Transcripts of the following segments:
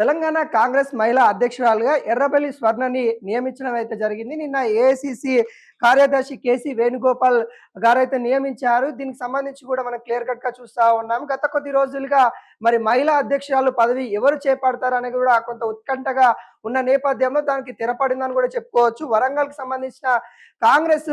తెలంగాణ కాంగ్రెస్ మహిళా అధ్యక్షురాలుగా ఎర్రబెల్లి స్వర్ణని నియమించడం అయితే జరిగింది. నిన్న ఏఐసీసీ కార్యదర్శి కేసీ వేణుగోపాల్ గారైతే నియమించారు. దీనికి సంబంధించి కూడా మనం క్లియర్ కట్‌గా చూస్తా ఉన్నాం. గత కొద్ది రోజులుగా మరి మహిళా అధ్యక్షురాలు పదవి ఎవరు చేపడతారనేది కూడా కొంత ఉత్కంఠగా ఉన్న నేపథ్యంలో దానికి తెరపడిందని కూడా చెప్పుకోవచ్చు. వరంగల్‌కి సంబంధించిన కాంగ్రెస్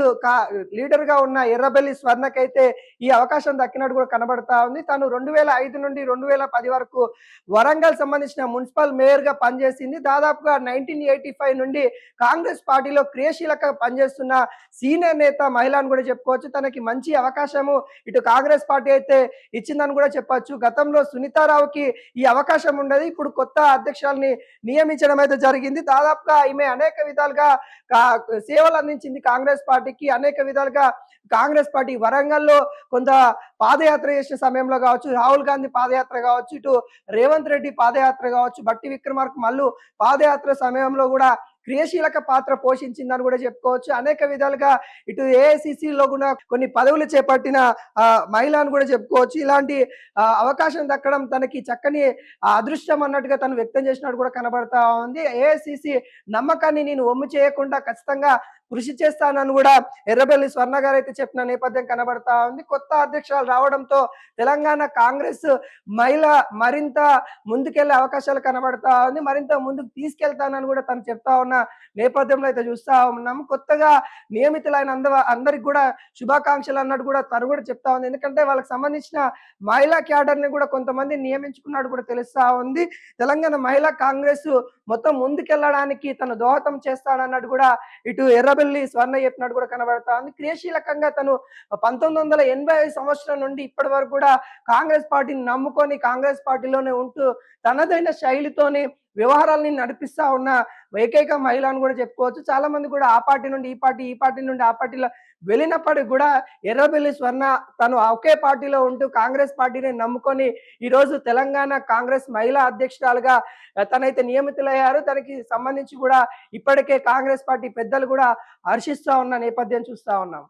లీడర్‌గా ఉన్న ఎర్రబెల్లి స్వర్ణకైతే ఈ అవకాశం దక్కినట్టు కూడా కనబడతా ఉంది. తను 2005 నుండి 2010 వరకు వరంగల్ సంబంధించిన మున్సిపల్ మేయర్‌గా పనిచేసింది. దాదాపుగా 1985 నుండి కాంగ్రెస్ పార్టీలో క్రియాశీలకంగా పనిచేస్తున్న సీనియర్ నేత మహిళ అని కూడా చెప్పుకోవచ్చు. తనకి మంచి అవకాశము ఇటు కాంగ్రెస్ పార్టీ అయితే ఇచ్చిందని కూడా చెప్పొచ్చు. గతంలో సునీతారావుకి ఈ అవకాశం ఉండేది. ఇప్పుడు కొత్త అధ్యక్షురాలిని నియమించడం అయితే జరిగింది. దాదాపుగా ఈమె అనేక విధాలుగా సేవలు అందించింది కాంగ్రెస్ పార్టీకి. అనేక విధాలుగా కాంగ్రెస్ పార్టీ వరంగల్‌లో కొంత పాదయాత్ర చేసిన సమయంలో కావచ్చు, రాహుల్ గాంధీ పాదయాత్ర కావచ్చు, ఇటు రేవంత్ రెడ్డి పాదయాత్ర కావచ్చు, బట్టి విక్రమార్క మల్లు పాదయాత్ర సమయంలో కూడా క్రియాశీలక పాత్ర పోషించిందని కూడా చెప్పుకోవచ్చు. అనేక విధాలుగా ఇటు ఏఐసీసీలో కూడా కొన్ని పదవులు చేపట్టిన మహిళ అని కూడా చెప్పుకోవచ్చు. ఇలాంటి అవకాశం దక్కడం తనకి చక్కని అదృష్టం అన్నట్టుగా తను వ్యక్తం చేసినట్టు కూడా కనబడతా ఉంది. ఏఐసీసీ నమ్మకాన్ని నేను వమ్ము చేయకుండా ఖచ్చితంగా కృషి చేస్తానని కూడా ఎర్రబెల్లి స్వర్ణ గారు అయితే చెప్పిన నేపథ్యం కనబడతా ఉంది. కొత్త అధ్యక్షురాలు రావడంతో తెలంగాణ కాంగ్రెస్ మహిళ మరింత ముందుకెళ్లే అవకాశాలు కనబడతా ఉంది. మరింత ముందుకు తీసుకెళ్తానని కూడా తను చెప్తా ఉన్న నేపథ్యంలో అయితే చూస్తా ఉన్నాము. కొత్తగా నియమితులైన అందరికి కూడా శుభాకాంక్షలు అన్నట్టు కూడా తను కూడా చెప్తా ఉంది. ఎందుకంటే వాళ్ళకి సంబంధించిన మహిళా క్యాడర్ ని కూడా కొంతమంది నియమించుకున్నట్టు కూడా తెలుస్తా ఉంది. తెలంగాణ మహిళా కాంగ్రెస్ మొత్తం ముందుకెళ్లడానికి తను దోహదం చేస్తాడన్నట్టు కూడా ఇటు ఎర్రబెల్లి స్వర్ణ చెప్పినట్టు కూడా కనబడతా ఉంది. క్రియాశీలకంగా తను 1985 సంవత్సరం నుండి ఇప్పటి వరకు కూడా కాంగ్రెస్ పార్టీని నమ్ముకొని కాంగ్రెస్ పార్టీలోనే ఉంటూ తనదైన శైలితోనే వ్యవహారాలని నడిపిస్తా ఉన్న ఏకైక మహిళ అని కూడా చెప్పుకోవచ్చు. చాలా మంది కూడా ఆ పార్టీ నుండి ఈ పార్టీ, ఈ పార్టీ నుండి ఆ పార్టీలో వెళ్ళినప్పటికి కూడా ఎర్రబెల్లి స్వర్ణ తను ఒకే పార్టీలో ఉంటూ కాంగ్రెస్ పార్టీని నమ్ముకొని ఈరోజు తెలంగాణ కాంగ్రెస్ మహిళా అధ్యక్షురాలుగా తనైతే నియమితులయ్యారు. దానికి సంబంధించి కూడా ఇప్పటికే కాంగ్రెస్ పార్టీ పెద్దలు కూడా హర్షిస్తా ఉన్న నేపథ్యం చూస్తా ఉన్నాం.